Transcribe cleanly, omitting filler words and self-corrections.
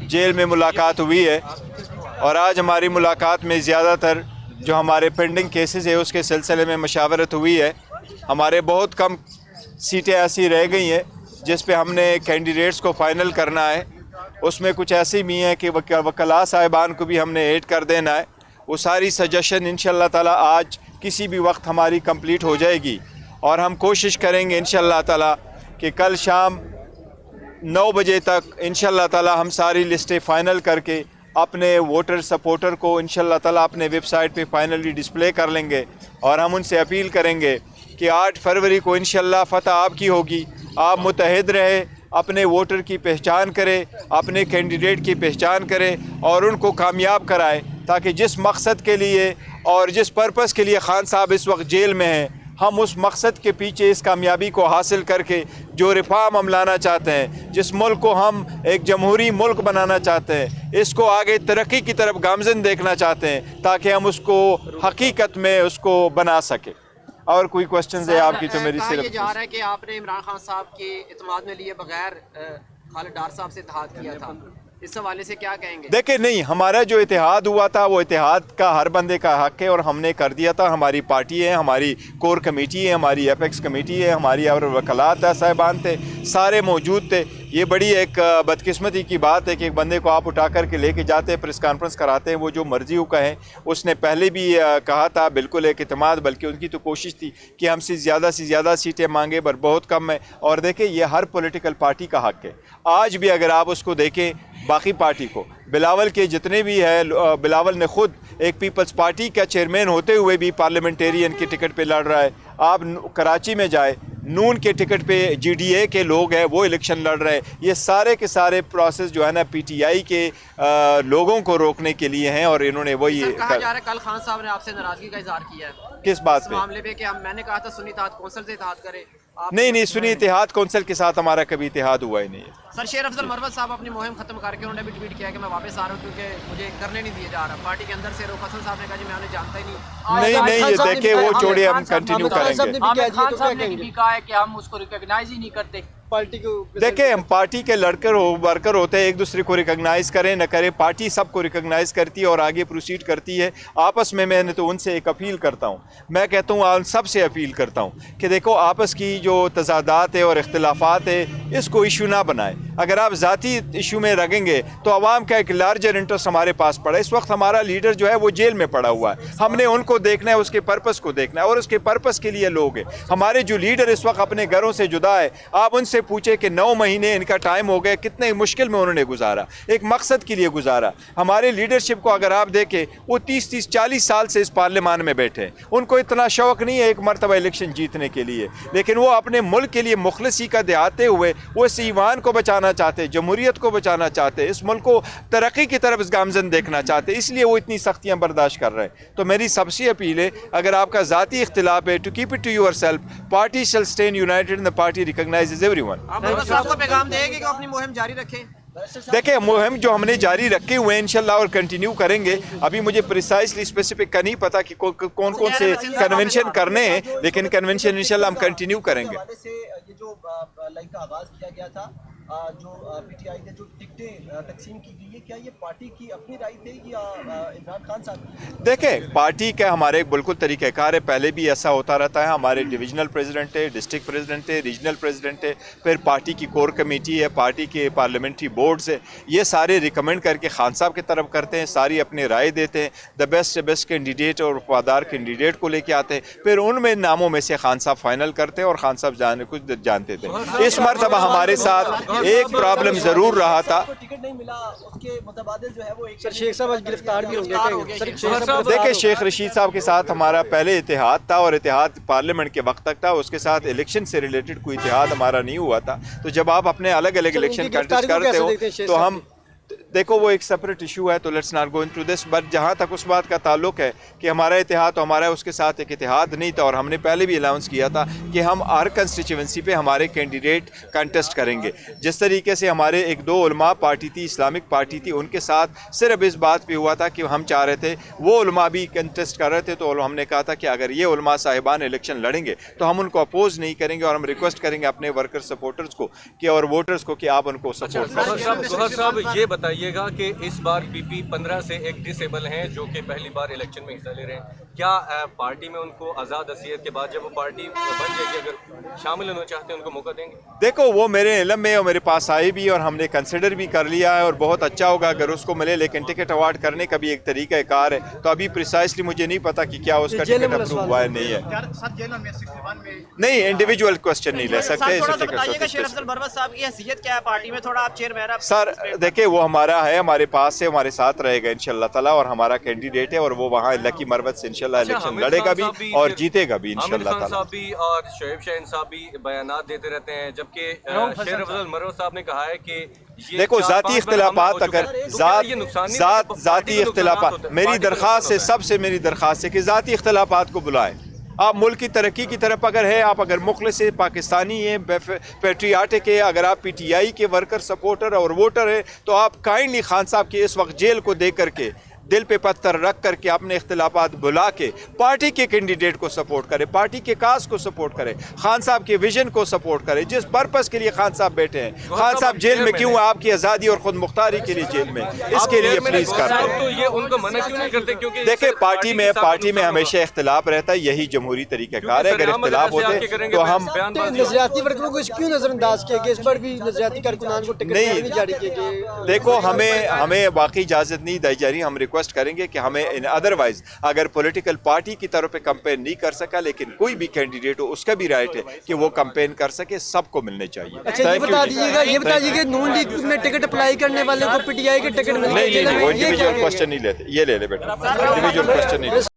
Jail में मुलाकात हुई है और आज हमारी मुलाकात में ज़्यादातर जो हमारे पेंडिंग केसेस है उसके सिलसिले में मशावरत हुई है। हमारे बहुत कम सीटें ऐसी रह गई हैं जिस पे हमने कैंडिडेट्स को फ़ाइनल करना है। उसमें कुछ ऐसी भी हैं कि वकला साहिबान को भी हमने ऐड कर देना है। वो सारी सजेशन इंशाअल्लाह ताला आज किसी भी वक्त हमारी कंप्लीट हो जाएगी और हम कोशिश करेंगे इंशाअल्लाह ताला कि कल शाम 9 बजे तक इंशाअल्लाह ताला हम सारी लिस्टें फ़ाइनल करके अपने वोटर सपोर्टर को इंशाअल्लाह ताला अपने वेबसाइट पे फाइनली डिस्प्ले कर लेंगे और हम उनसे अपील करेंगे कि 8 फरवरी को इंशाअल्लाह फ़तह आपकी होगी। आप मुतहद रहे, अपने वोटर की पहचान करें, अपने कैंडिडेट की पहचान करें और उनको कामयाब कराएं ताकि जिस मकसद के लिए और जिस पर्पज़ के लिए खान साहब इस वक्त जेल में हैं, हम उस मकसद के पीछे इस कामयाबी को हासिल करके जो रिफॉर्म हम लाना चाहते हैं, जिस मुल्क को हम एक जमहूरी मुल्क बनाना चाहते हैं, इसको आगे तरक्की की तरफ गामज़न देखना चाहते हैं ताकि हम उसको हकीकत में उसको बना सकें। और कोई क्वेश्चन है आपकी तो मेरी सिर्फ ये जा रहा है कि आपने इमरान खान साहब के इत्मीनान में लिए बगैर खालिद डार साहब से इत्तेहाद किया था, इस हवाले से क्या कहेंगे? देखिए नहीं, हमारा जो इत्तेहाद हुआ था वो इत्तेहाद का हर बंदे का हक है और हमने कर दिया था। हमारी पार्टी है, हमारी कोर कमेटी है, हमारी एपेक्स कमेटी है, हमारी और वकलात साहिबान थे, सारे मौजूद थे। ये बड़ी एक बदकिस्मती की बात है कि एक बंदे को आप उठा करके लेके जाते हैं, प्रेस कॉन्फ्रेंस कराते हैं, वो जो मर्जी हो कहें। उसने पहले भी कहा था बिल्कुल एक इत्मीनान, बल्कि उनकी तो कोशिश थी कि हमसे ज़्यादा सीटें मांगे पर बहुत कम है। और देखें ये हर पॉलिटिकल पार्टी का हक है। आज भी अगर आप उसको देखें बाकी पार्टी को, बिलावल के जितने भी है, बिलावल ने खुद एक पीपल्स पार्टी का चेयरमैन होते हुए भी पार्लियामेंटेरियन के टिकट पे लड़ रहा है। आप कराची में जाए, नून के टिकट पे GDA के लोग हैं वो इलेक्शन लड़ रहे हैं। ये सारे के सारे प्रोसेस जो है ना PTI के लोगों को रोकने के लिए हैं और इन्होंने वही कहा जा रहा है। कल खान साहब ने आपसे नाराजगी का इजहार किया है किस बात पे? मामले पे कि मैंने कहा था सुन्नी इत्तेहाद कौंसिल से इत्तेहाद करे। नहीं, सुन्नी इत्तेहाद कौंसिल के साथ हमारा कभी इत्तेहाद हुआ ही नहीं है। सर शेर अफजल मरवत साहब अपनी मुहिम खत्म करके उन्होंने भी ट्वीट किया कि मैं वापस आ रहा हूँ क्योंकि मुझे करने नहीं दिया जा रहा। पार्टी के अंदर से रूफ हसन साहब ने कहा जी मैं उन्हें जानता ही नहीं, ये देखिए वो छोड़िए, हम कंटिन्यू करेंगे। खान साहब ने भी कहा है कि हम उसको रिकॉग्नाइज ही नहीं करते पार्टी को। देखिए हम पार्टी के वर्कर होते हैं, एक दूसरे को रिकॉग्नाइज करें न करें, पार्टी सबको रिकॉग्नाइज करती है और आगे प्रोसीड करती है आपस में। मैंने तो उनसे एक अपील करता हूँ, मैं कहता हूँ सबसे अपील करता हूँ कि देखो आपस की जो तजादात है और इख्तिलाफात है इसको इशू ना बनाएं। अगर आप ज़ाती इशू में रखेंगे तो आवाम का एक लार्जर इंटरेस्ट हमारे पास पड़ा। इस वक्त हमारा लीडर जो है वो जेल में पड़ा हुआ है, हमने उनको देखना है, उसके पर्पज़ को देखना है और उसके पर्पज़ के लिए लोग हैं। हमारे जो लीडर इस वक्त अपने घरों से जुदा है, आप उनसे पूछे कि 9 महीने इनका टाइम हो गया, कितने मुश्किल में उन्होंने गुजारा, एक मकसद के लिए गुजारा। हमारे लीडरशिप को अगर आप देखें वो 30-40 साल से इस पार्लियामान में बैठे हैं, उनको इतना शौक़ नहीं है एक मरतबा इलेक्शन जीतने के लिए, लेकिन वो अपने मुल्क के लिए मुखलिसी का दिखाते हुए वो इस ईमान को बचाना चाहते, जमहूरियत को बचाना चाहते, इस मुल्क को तरक्की की तरफ गामजन देखना चाहते, इसलिए वो इतनी सख्तियाँ बर्दाश्त कर रहे हैं। तो मेरी सबसे अपील है, अगर आपका ज़ाती इख्तिलाफ है to keep it to yourself, party shall stand united and the party recognises everyone. आपको पैगाम देंगे कि अपनी मुहिम जारी रखें। देखिए मुहिम जो हमने जारी रखे हुए हैं इंशाल्लाह और कंटिन्यू करेंगे। अभी मुझे प्रिसाइसली स्पेसिफिक का नहीं पता कि कौन कौन से कन्वेंशन करने हैं, लेकिन कन्वेंशन इंशाल्लाह हम कंटिन्यू करेंगे। ये जो लाइन का आगाज किया गया था, जो PTI ने जो टिकटें तकसीम की गई है, क्या ये पार्टी की अपनी राय थी या इमरान खान साहब की? देखें पार्टी का हमारे बिल्कुल तरीक़ाकार है, पहले भी ऐसा होता रहता है। हमारे डिविजनल प्रेसिडेंट है, डिस्ट्रिक्ट प्रेसिडेंट है, रीजनल प्रेसिडेंट है, फिर पार्टी की कोर कमेटी है, पार्टी के पार्लियामेंट्री बोर्ड्स है, ये सारे रिकमेंड करके खान साहब की तरफ करते हैं, सारी अपनी राय देते हैं, द बेस्ट से बेस्ट कैंडिडेट और वफादार कैंडिडेट को लेके आते हैं, फिर उनमें नामों में से खान साहब फाइनल करते हैं और खान साहब कुछ जानते थे। इस मरतबा हमारे साथ एक प्रॉब्लम ज़रूर रहा था, टिकट नहीं मिला, उसके मुतबादिल जो है वो एक शेख साहब गिरफ्तार भी होंगे। देखिए शेख रशीद साहब के साथ हमारा पहले इत्तेहाद था और इत्तेहाद पार्लियामेंट के वक्त तक था, उसके साथ इलेक्शन से रिलेटेड कोई इत्तेहाद हमारा नहीं हुआ था। तो जब आप अपने अलग अलग इलेक्शन कंटेस्ट करते हो तो हम देखो वो एक सेपरेट इशू है, तो let's not go into this, but जहाँ तक उस बात का ताल्लुक है कि हमारा इतिहाद तो हमारा उसके साथ एक इतिहाद नहीं था, और हमने पहले भी अनाउंस किया था कि हम हर कंस्टिट्यूंसी पे हमारे कैंडिडेट कंटेस्ट करेंगे। जिस तरीके से हमारे एक दो उलमा पार्टी थी, इस्लामिक पार्टी थी, उनके साथ सिर्फ इस बात पे हुआ था कि हम चाह रहे थे वो उलमा भी कंटेस्ट कर रहे थे, तो हमने कहा था कि अगर ये उलमा साहिबान इलेक्शन लड़ेंगे तो हम उनको अपोज नहीं करेंगे, और हम रिक्वेस्ट करेंगे अपने वर्कर सपोर्टर्स को कि और वोटर्स को कि आप उनको सपोर्ट करें। गौहर साहब ये बताइएगा कि इस बार पीपी 15 से एक डिसेबल हैं जो कि पहली बार इलेक्शन में हिस्सा ले रहे हैं, क्या पार्टी में उनको आज़ाद हसीयत के बाद जब वो पार्टी बन जाएगी अगर शामिल होना चाहते हैं उनको मौका देंगे? देखो वो मेरे इल्म में और मेरे पास आई भी, और हमने कंसिडर भी कर लिया है, और बहुत अच्छा होगा अगर उसको मिले, लेकिन टिकट अवार्ड करने का भी एक तरीका कार है, तो अभी प्रिसाइसली मुझे नहीं पता कि क्या उसका टिकट अप्रूव हुआ है नहीं है। नहीं, इंडिविजुअल क्वेश्चन नहीं ले सकते। साहब की हैसियत क्या है पार्टी में, थोड़ा आप चेयरमैन? सर देखिए वो हमारा है, हमारे पास से हमारे साथ रहेगा इंशाल्लाह ताला, और हमारा कैंडिडेट है, और वो वहाँ लकी मरवत से इंशाल्लाह इलेक्शन लड़ेगा भी और जीतेगा भी इंशाल्लाह ताला। साहब भी और शोएब शाहीन साहब भी बयानात देते रहते हैं, जबकि शेर अफजल मरवत साहब ने कहा है कि देखो जाती इख्तिलाफात, अगर जाती इख्तिलाफात, मेरी दरख्वास्त है, सबसे मेरी दरख्वास्त है कि जाती इख्तिलाफात को बुलाएं। आप मुल्क की तरक्की की तरफ अगर है, आप अगर मुखलिस पाकिस्तानी हैं, पेट्रियाटिक है, अगर आप पीटीआई के वर्कर सपोर्टर और वोटर है, तो आप काइंडली खान साहब की इस वक्त जेल को देख करके, दिल पे पत्थर रख करके, अपने इख्तिलाफात बुला के पार्टी के कैंडिडेट को सपोर्ट करे, पार्टी के काज को सपोर्ट करे, खान साहब के विजन को सपोर्ट करे, जिस पर्पस के लिए खान साहब बैठे हैं। खान साहब जेल में क्यों? आपकी आज़ादी और खुद मुख्तारी के लिए जेल में, इसके लिए प्लीज कर तो ये उनको मना क्यों नहीं करते? क्योंकि देखिए पार्टी में हमेशा इख्तिलाफ रहता है, यही जमहूरी तरीक़ाकार है। अगर इख्तिलाफ होते तो हम नजरियाती वर्करों को क्यों नजरअंदाज किया गया? इस पर भी नजरियाती कारकुनान को टिकट नहीं जारी किए गए। देखो हमें बाकी इजाज़त नहीं दी जा रही, हम रिक्वेस्ट करेंगे कि हमें अदरवाइज अगर पॉलिटिकल पार्टी की तरफ पे कैंपेन नहीं कर सका, लेकिन कोई भी कैंडिडेट हो उसका भी राइट है कि वो कैंपेन कर सके, सबको मिलने चाहिए। अच्छा ये बता दीजिएगा नून लीग में टिकट अप्लाई करने वाले को पीटीआई के टिकट नहीं, वो इंडिविजुअल क्वेश्चन नहीं लेते, ये ले ले बेटा, इंडिविजुअल क्वेश्चन नहीं लेते।